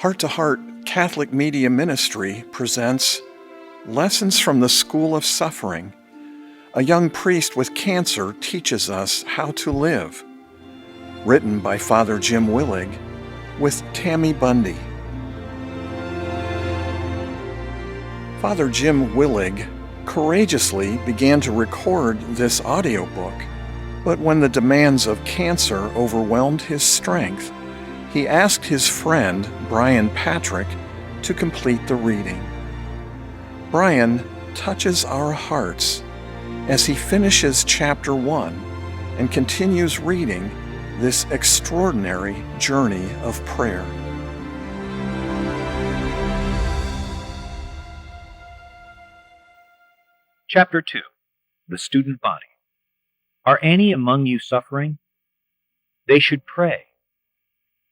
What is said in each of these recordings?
Heart to Heart Catholic Media Ministry presents Lessons from the School of Suffering. A young priest with cancer teaches us how to live. Written by Father Jim Willig with Tammy Bundy. Father Jim Willig courageously began to record this audiobook, but when the demands of cancer overwhelmed his strength, he asked his friend, Brian Patrick, to complete the reading. Brian touches our hearts as he finishes chapter 1 and continues reading this extraordinary journey of prayer. Chapter 2. The Student Body. Are any among you suffering? They should pray.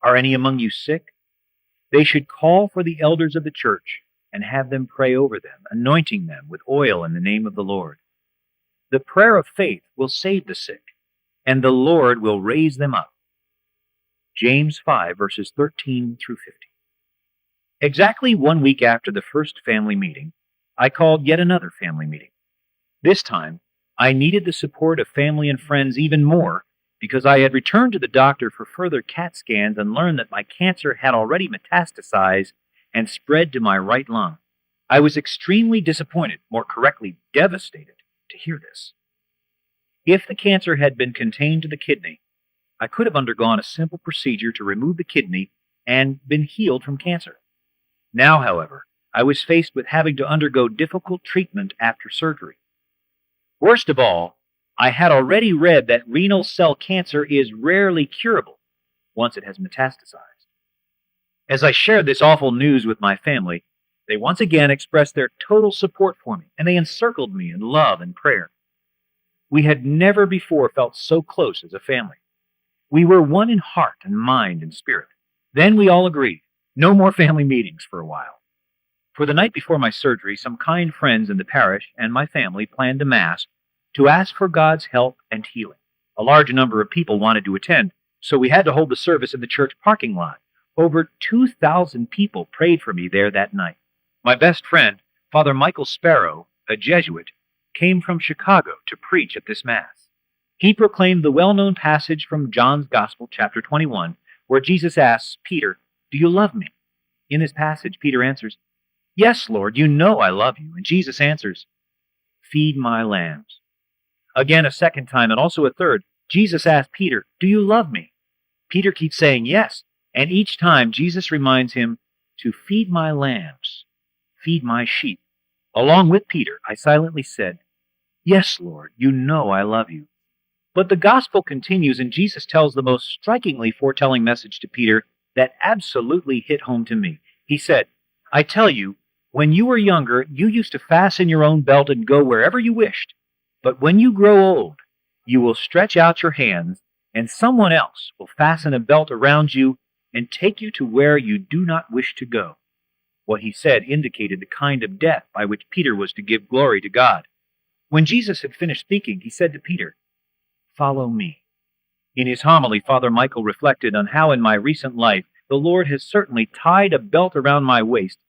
Are any among you sick? They should call for the elders of the church and have them pray over them, anointing them with oil in the name of the Lord. The prayer of faith will save the sick, and the Lord will raise them up. James 5, verses 13 through 15. Exactly 1 week after the first family meeting, I called yet another family meeting. This time, I needed the support of family and friends even more because I had returned to the doctor for further CAT scans and learned that my cancer had already metastasized and spread to my right lung. I was extremely disappointed, more correctly devastated, to hear this. If the cancer had been contained to the kidney, I could have undergone a simple procedure to remove the kidney and been healed from cancer. Now, however, I was faced with having to undergo difficult treatment after surgery. Worst of all, I had already read that renal cell cancer is rarely curable once it has metastasized. As I shared this awful news with my family, they once again expressed their total support for me, and they encircled me in love and prayer. We had never before felt so close as a family. We were one in heart and mind and spirit. Then we all agreed, no more family meetings for a while. For the night before my surgery, some kind friends in the parish and my family planned a Mass to ask for God's help and healing. A large number of people wanted to attend, so we had to hold the service in the church parking lot. Over 2,000 people prayed for me there that night. My best friend, Father Michael Sparrow, a Jesuit, came from Chicago to preach at this Mass. He proclaimed the well-known passage from John's Gospel, chapter 21, where Jesus asks Peter, "Do you love me?" In this passage, Peter answers, "Yes, Lord, you know I love you." And Jesus answers, "Feed my lambs." Again, a second time, and also a third, Jesus asked Peter, "Do you love me?" Peter keeps saying yes, and each time Jesus reminds him to feed my lambs, feed my sheep. Along with Peter, I silently said, "Yes, Lord, you know I love you." But the gospel continues, and Jesus tells the most strikingly foretelling message to Peter that absolutely hit home to me. He said, "I tell you, when you were younger, you used to fasten your own belt and go wherever you wished. But when you grow old, you will stretch out your hands, and someone else will fasten a belt around you and take you to where you do not wish to go." What he said indicated the kind of death by which Peter was to give glory to God. When Jesus had finished speaking, he said to Peter, "Follow me." In his homily, Father Michael reflected on how in my recent life the Lord has certainly tied a belt around my waist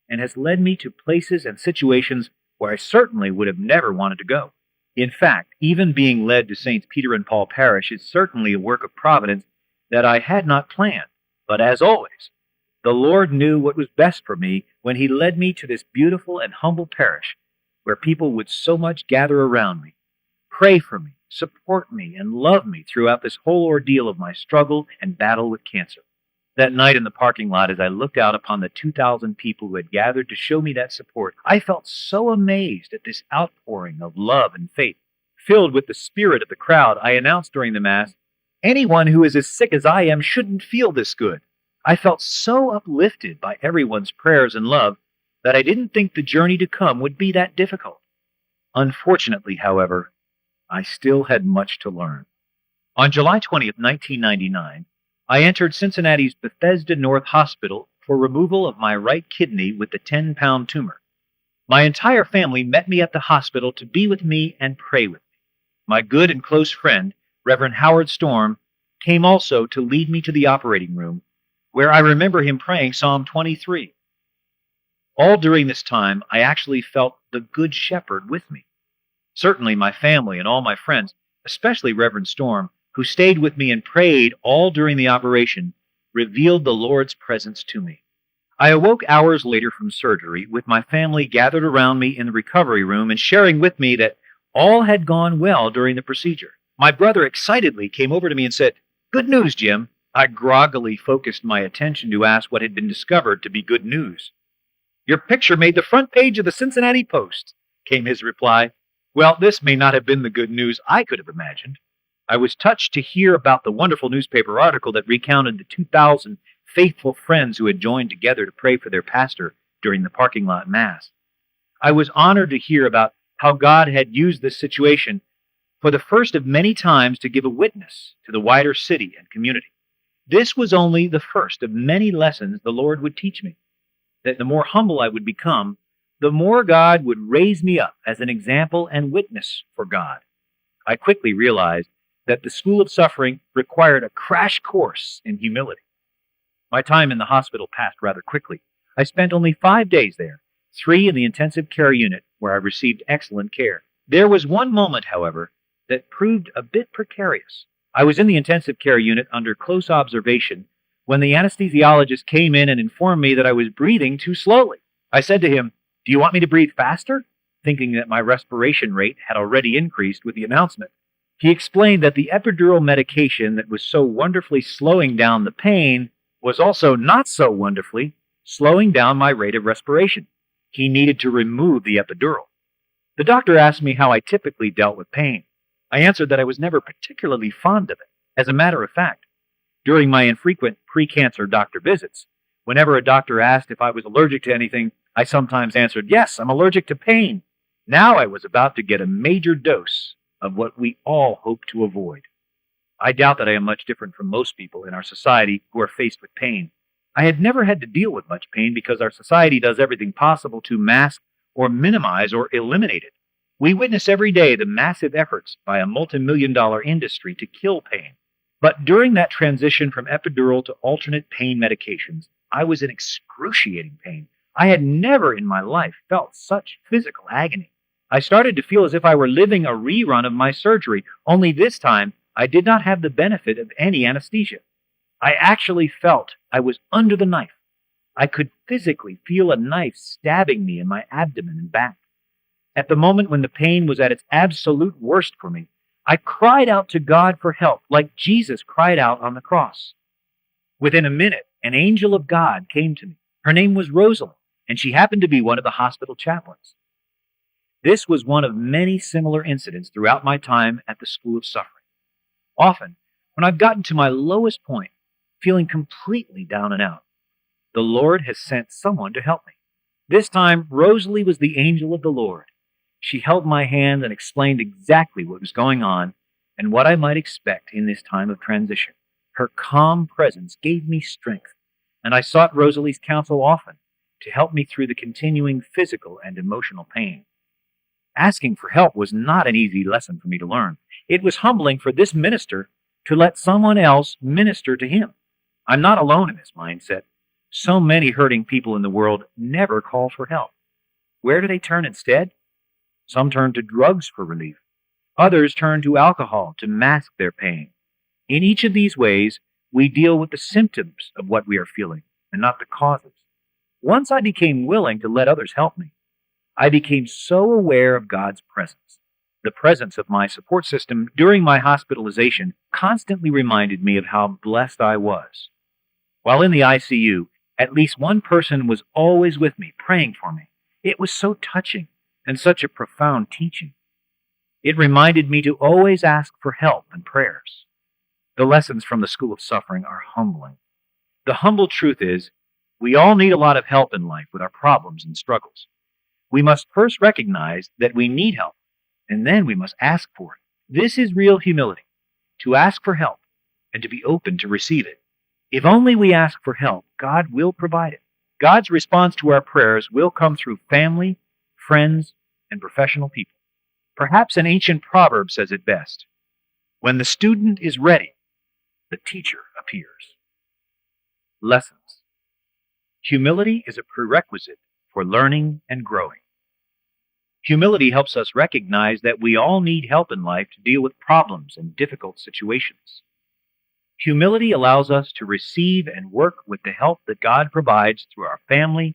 and has led me to places and situations where I certainly would have never wanted to go. In fact, even being led to Saints Peter and Paul Parish is certainly a work of providence that I had not planned. But as always, the Lord knew what was best for me when he led me to this beautiful and humble parish where people would so much gather around me, pray for me, support me, and love me throughout this whole ordeal of my struggle and battle with cancer. That night in the parking lot, as I looked out upon the 2,000 people who had gathered to show me that support, I felt so amazed at this outpouring of love and faith. Filled with the spirit of the crowd, I announced during the Mass, "Anyone who is as sick as I am shouldn't feel this good." I felt so uplifted by everyone's prayers and love that I didn't think the journey to come would be that difficult. Unfortunately, however, I still had much to learn. On July 20th, 1999, I entered Cincinnati's Bethesda North Hospital for removal of my right kidney with the 10-pound tumor. My entire family met me at the hospital to be with me and pray with me. My good and close friend, Reverend Howard Storm, came also to lead me to the operating room, where I remember him praying Psalm 23. All during this time, I actually felt the Good Shepherd with me. Certainly my family and all my friends, especially Reverend Storm, who stayed with me and prayed all during the operation, revealed the Lord's presence to me. I awoke hours later from surgery with my family gathered around me in the recovery room and sharing with me that all had gone well during the procedure. My brother excitedly came over to me and said, "Good news, Jim." I groggily focused my attention to ask what had been discovered to be good news. "Your picture made the front page of the Cincinnati Post," came his reply. Well, this may not have been the good news I could have imagined. I was touched to hear about the wonderful newspaper article that recounted the 2,000 faithful friends who had joined together to pray for their pastor during the parking lot mass. I was honored to hear about how God had used this situation for the first of many times to give a witness to the wider city and community. This was only the first of many lessons the Lord would teach me, that the more humble I would become, the more God would raise me up as an example and witness for God. I quickly realized that the School of Suffering required a crash course in humility. My time in the hospital passed rather quickly. I spent only 5 days there, 3 in the intensive care unit, where I received excellent care. There was one moment, however, that proved a bit precarious. I was in the intensive care unit under close observation when the anesthesiologist came in and informed me that I was breathing too slowly. I said to him, "Do you want me to breathe faster?" thinking that my respiration rate had already increased with the announcement. He explained that the epidural medication that was so wonderfully slowing down the pain was also not so wonderfully slowing down my rate of respiration. He needed to remove the epidural. The doctor asked me how I typically dealt with pain. I answered that I was never particularly fond of it. As a matter of fact, during my infrequent pre-cancer doctor visits, whenever a doctor asked if I was allergic to anything, I sometimes answered, "Yes, I'm allergic to pain." Now I was about to get a major dose of what we all hope to avoid. I doubt that I am much different from most people in our society who are faced with pain. I had never had to deal with much pain because our society does everything possible to mask or minimize or eliminate it. We witness every day the massive efforts by a multi-million-dollar industry to kill pain. But during that transition from epidural to alternate pain medications, I was in excruciating pain. I had never in my life felt such physical agony. I started to feel as if I were living a rerun of my surgery, only this time I did not have the benefit of any anesthesia. I actually felt I was under the knife. I could physically feel a knife stabbing me in my abdomen and back. At the moment when the pain was at its absolute worst for me, I cried out to God for help, like Jesus cried out on the cross. Within a minute, an angel of God came to me. Her name was Rosalind, and she happened to be one of the hospital chaplains. This was one of many similar incidents throughout my time at the School of Suffering. Often, when I've gotten to my lowest point, feeling completely down and out, the Lord has sent someone to help me. This time, Rosalie was the angel of the Lord. She held my hand and explained exactly what was going on and what I might expect in this time of transition. Her calm presence gave me strength, and I sought Rosalie's counsel often to help me through the continuing physical and emotional pain. Asking for help was not an easy lesson for me to learn. It was humbling for this minister to let someone else minister to him. I'm not alone in this mindset. So many hurting people in the world never call for help. Where do they turn instead? Some turn to drugs for relief. Others turn to alcohol to mask their pain. In each of these ways, we deal with the symptoms of what we are feeling and not the causes. Once I became willing to let others help me, I became so aware of God's presence. The presence of my support system during my hospitalization constantly reminded me of how blessed I was. While in the ICU, at least one person was always with me, praying for me. It was so touching and such a profound teaching. It reminded me to always ask for help and prayers. The lessons from the School of Suffering are humbling. The humble truth is, we all need a lot of help in life with our problems and struggles. We must first recognize that we need help, and then we must ask for it. This is real humility, to ask for help and to be open to receive it. If only we ask for help, God will provide it. God's response to our prayers will come through family, friends, and professional people. Perhaps an ancient proverb says it best. When the student is ready, the teacher appears. Lessons. Humility is a prerequisite for learning and growing. Humility helps us recognize that we all need help in life to deal with problems and difficult situations. Humility allows us to receive and work with the help that God provides through our family,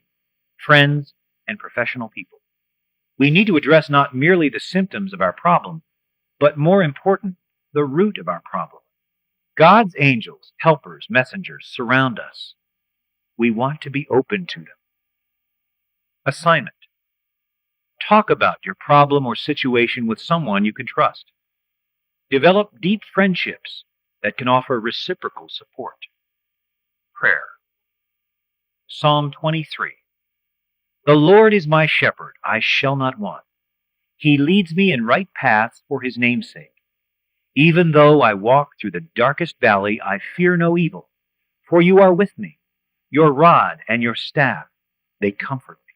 friends, and professional people. We need to address not merely the symptoms of our problem, but more important, the root of our problem. God's angels, helpers, messengers surround us. We want to be open to them. Assignment. Talk about your problem or situation with someone you can trust. Develop deep friendships that can offer reciprocal support. Prayer. Psalm 23. The Lord is my shepherd, I shall not want. He leads me in right paths for his name's sake. Even though I walk through the darkest valley, I fear no evil, for you are with me. Your rod and your staff, they comfort me.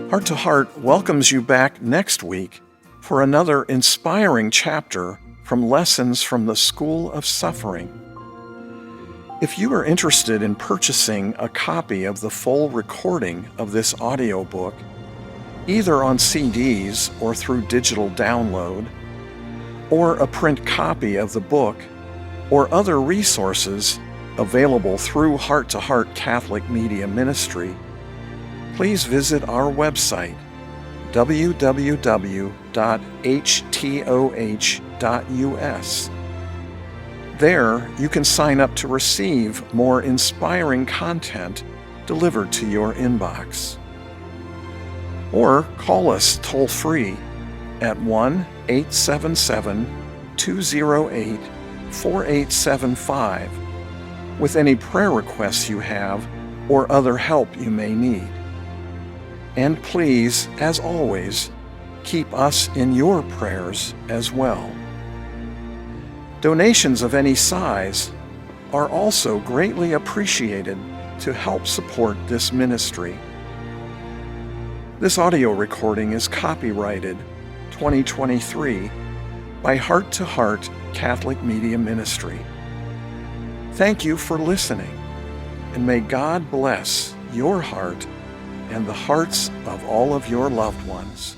Heart to Heart welcomes you back next week for another inspiring chapter from Lessons from the School of Suffering. If you are interested in purchasing a copy of the full recording of this audiobook, either on CDs or through digital download, or a print copy of the book, or other resources available through Heart to Heart Catholic Media Ministry, please visit our website, www.htoh.us. There, you can sign up to receive more inspiring content delivered to your inbox. Or call us toll-free at 1-877-208-4875 with any prayer requests you have or other help you may need. And please, as always, keep us in your prayers as well. Donations of any size are also greatly appreciated to help support this ministry. This audio recording is copyrighted 2023 by Heart to Heart Catholic Media Ministry. Thank you for listening, and may God bless your heart and the hearts of all of your loved ones.